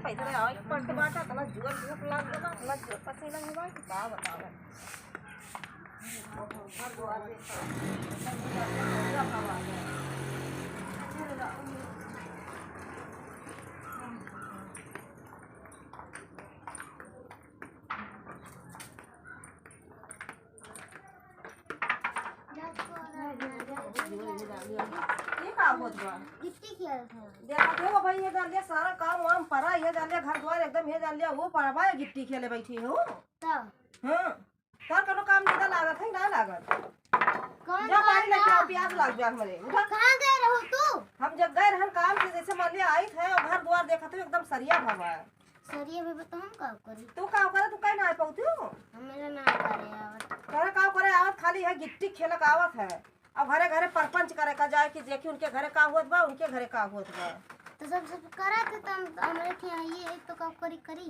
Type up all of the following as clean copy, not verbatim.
पैसा रे आई पट बाटा तना जुआ भूख लाग गला तना जो पसीना हुआ कि का बतावे घर द्वार पे पूरा हवा गिट्टी खेल था देखो भाई ये डाल दिया सारा काम वाम परा ये डाल दिया घर द्वार एकदम ये डाल दिया वो पड़वा गिट्टी खेले बैठी हो तब हां तार कोनो काम नहीं लागत है ना लागत कौन जा पानी लेके आओ प्यास लाग गया हमरे उठा कहां गए रहो तू हम जग गए रहन काम से जैसे मान लिया आई थे और घर द्वार देखा तो एकदम सरिया भवा सरिया भी बता हम का करी तू का करे तू कहीं ना आ पाऊ तू हमेरा ना करे आवत करे का करे आवत खाली है गिट्टी खेलक आवत है अब घरे घरे परपंच करे का जाए कि देखी उनके घरे का होत बा उनके घरे का होत बा तो सब करत तम हमरे के ये तो का करी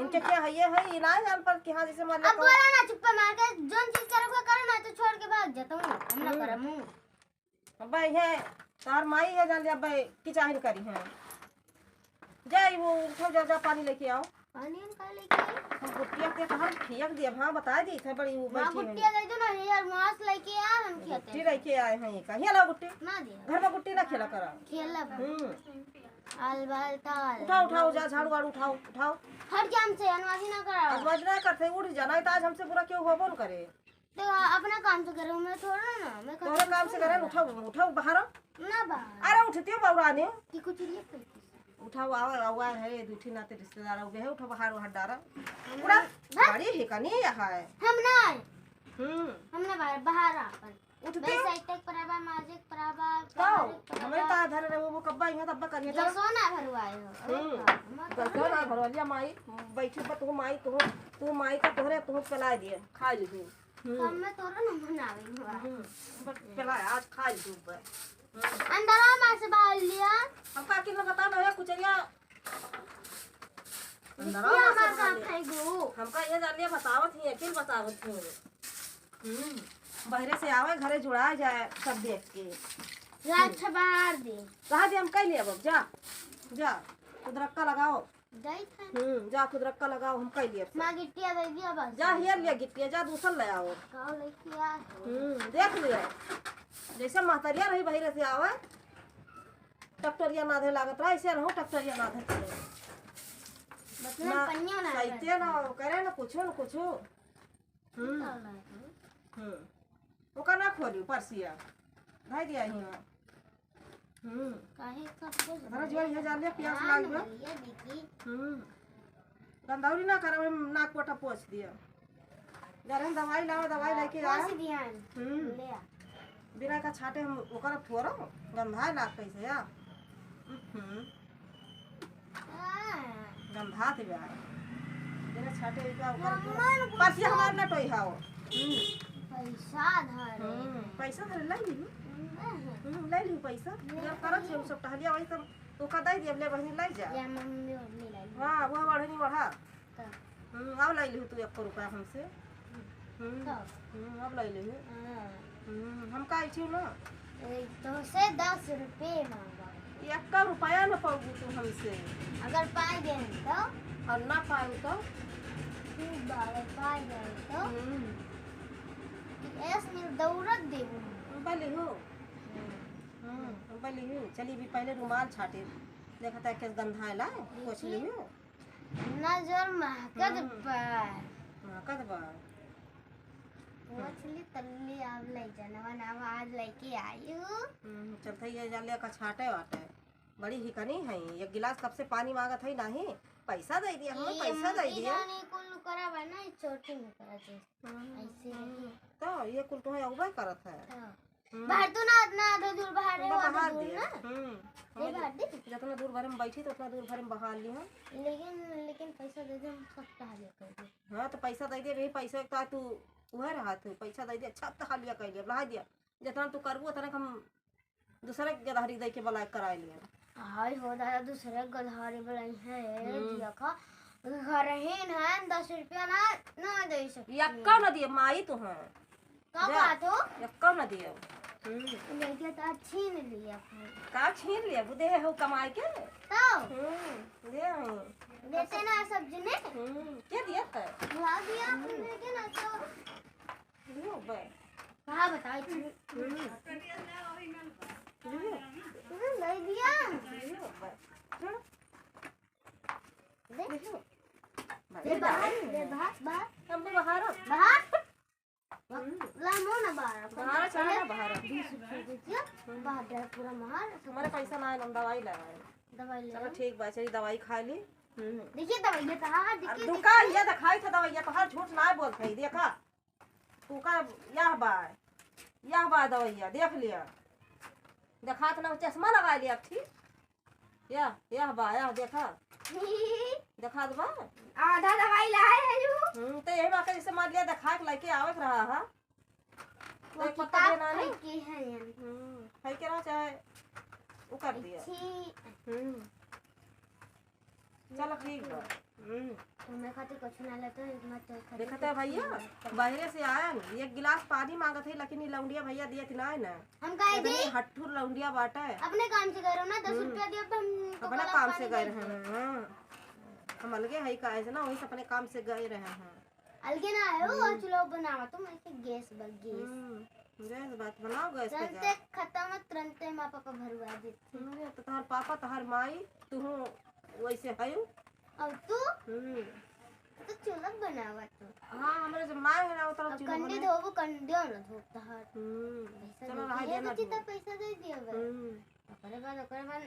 इनके क्या है ये है इलाज जान पर कि हां जैसे मान अब बोला ना चुप मार के जोन चीज करोगे करो ना तो छोड़ के भाग जाता हूं हम ना करम अब भाई है तार माई है जान लिया भाई की चाहन करी है जाई वो उठो जा जा पानी लेके आओ पानी हम का लेके हम गुट्टिया के हम खियक दिया हां बता दी थे बड़ी वो बैठी है गुट्टिया दे दो ना यार मांस लेके आ हम खेते गुट्टी लेके आए हैं ये का हिया ला गुट्टी ना दे घर में गुट्टी ना खेला करा खेला अलबल ताल उठाओ उठाओ जा झाड़ू वाड़ू उठाओ उठाओ हर जाम से अनवाजी ना करा अजवाज ना करते उठ जाना तो आज हमसे बुरा क्यों होबो न करे तो अपना काम से करो मैं थोड़ा ना मैं तोरे काम से करे उठाओ उठाओ बाहर ना बाहर अरे उठती हो बौरानी की कुछ लिए उठाओ आओ है दूठी नाते रिश्तेदार हो गए है उठाओ बाहर वहां डारा पूरा गाड़ी है कनी यहां है हम ना हम ना बाहर अपन उठते साइड तक पराबा माजिक पराबा तो हमें ता धर रे वो कब्बा यहां तब करिए जो सोना भरवाए हो तो ना भरवालिया माई बैठी पर तू माई तू माई का तोहरे तू पला दिए खा ली तू हम में तोरा न बनावे बस पला आज खा ली तू अंदर में से बाहर लिया हम का किन बता दो कुचरिया अंदर हमारा काम खाएगो हमका ये जान लिया बतावत ही अकेले बतावत ही बाहरे से आवे घरे जुड़ा जाए सब देख के रात बाहर दे कहा दे हम कह लिया अब जा जा खुदरक्का लगाओ जाई था जा खुदरक्का लगाओ हम कह लिया मां गिट्टिया दे दिया बस जा हियर लिया गिट्टिया जा दूसर ले आओ काओ लेके आ देख लिया जैसे महतरिया रही बाहरे से आवे ट्रैक्टरिया नाधे लागत रहा ऐसे रहो ट्रैक्टरिया नाधे चले मतलब पन्नियों ना सहिते ना करे ना कुछो ओका ना खोली परसिया भाई दिया ही काहे सब कुछ धरा जो ये जान ले प्यास लाग गया ये देखी गंदौरी ना करे हम नाक पोटा पोछ दिया जरन दवाई लाओ दवाई लेके आ बस ध्यान ले आ बिना का छाटे हम ओकर फोरो गंधा नाक कैसे या गंधा ते बा बिना छाटे का ओकर परसिया हमार ना टोई हाओ पैसा धर पैसा धर ले ली पैसा जब करत हम सब टहलिया वही सब तो का दे दिए ले बहनी ले जा या मम्मी ले ले हां वो बढ़नी बढ़ा अब ले ली तू 1 रुपया हमसे अब ले ली हम का छी ना तो से 10 रुपए मांगा 1 रुपया न पाऊगी तू हमसे अगर पाए दे तो और ना पाऊ तो तू बारे पाए दे तो ऐस में दौड़त देबू बली हो बली हो चली भी पहले रुमाल छाटे देखा था कैसे गंधा ला पोछ ली हो नजर महकत पर महकत बा मछली तल्ली आव ले जनवन आवाज लेके आई हूं चलते ये जाले का छाटे वाटे बड़ी ही कनी है एक गिलास कब से पानी मांगत है नहीं पैसा दे दिया हमें पैसा दे दिया नहीं कुल करा बना छोटी में करा ऐसे तो ये कुल तो है उबे करत है बाहर तो ना दूर बाहर है बाहर दिया ये बाहर दे जितना दूर भरे में बैठी तो उतना दूर भरे में बहा ली हम लेकिन पैसा दे दे सब ले कर दे हां तो पैसा दे दे रे पैसा का तू उहे रहा तू पैसा दे दे अच्छा तो लिया कर लिया ला दिया जितना तू करबो उतना हम दूसरे गधारी दे के बला करा लिया हाय हो दादा दूसरे गधारी बलाई है दिया का घर हेन है 10 रुपया ना दे सके यक्का न दिए माई तो है का बात हो यक्का न दिए लेके तो छीन लिया का छीन लिया बुदे हो कमाई के तो दे देते ना सब्जी ने क्या दिया था ला दिया आपने के ना तो लियो बे कहाँ बताई थी लियो ले दिया लियो बे छोड़ दे लियो दे बाहर हम भी बाहर बाहर ला मो ना बाहर बाहर चला बाहर 20 रुपए दीजिए बाहर पूरा मार हमारे पैसा ना है हम दवाई लाए दवाई ले चलो ठीक बा चली दवाई खा ली देखिए दवाई तो हाँ देखिए दुका ये दिखाई था दवाई तो हर झूठ ना बोलत है देखा तू का यह बा दवाइया देख लिया देखा तो ना चश्मा लगा लिया ठीक यह बा यह देखा देखा दबा आधा दवाई लाए है जो तो यही बात जैसे मान लिया देखा के लेके आवत रहा है वो एक पत्ता किताब देना नहीं की है है के ना चाहे वो कर दिया चलो ठीक बा मैं खाते कुछ ना लेते इतना चल खा देखते है भैया बाहरे से आया न एक गिलास पानी मांगा थे लेकिन ये लौंडिया भैया दिया थी ना हम कहे थे हट्ठुर लौंडिया बाटा है अपने काम से करो ना 10 रुपया दियो तो हम अपने काम से गए रहे हैं हम अलगे है का ऐसे ना वही से अपने काम से गए रहे हैं अलगे ना आयो और चलो बनावा तुम ऐसे गैस गैस बात बनाओ गैस पे तुरंत खत्म तुरंत माँ पापा भरवा देते तो तोहर पापा तोहर माई तू वैसे है और तू तो चूल्हा बनावा तू हाँ हमारे जो माँ है ना उतना चूल्हा कंडी धोबो कंडियो ना धोता है चलो रहा पैसा दे दिया पैसा दे दिया करे बाद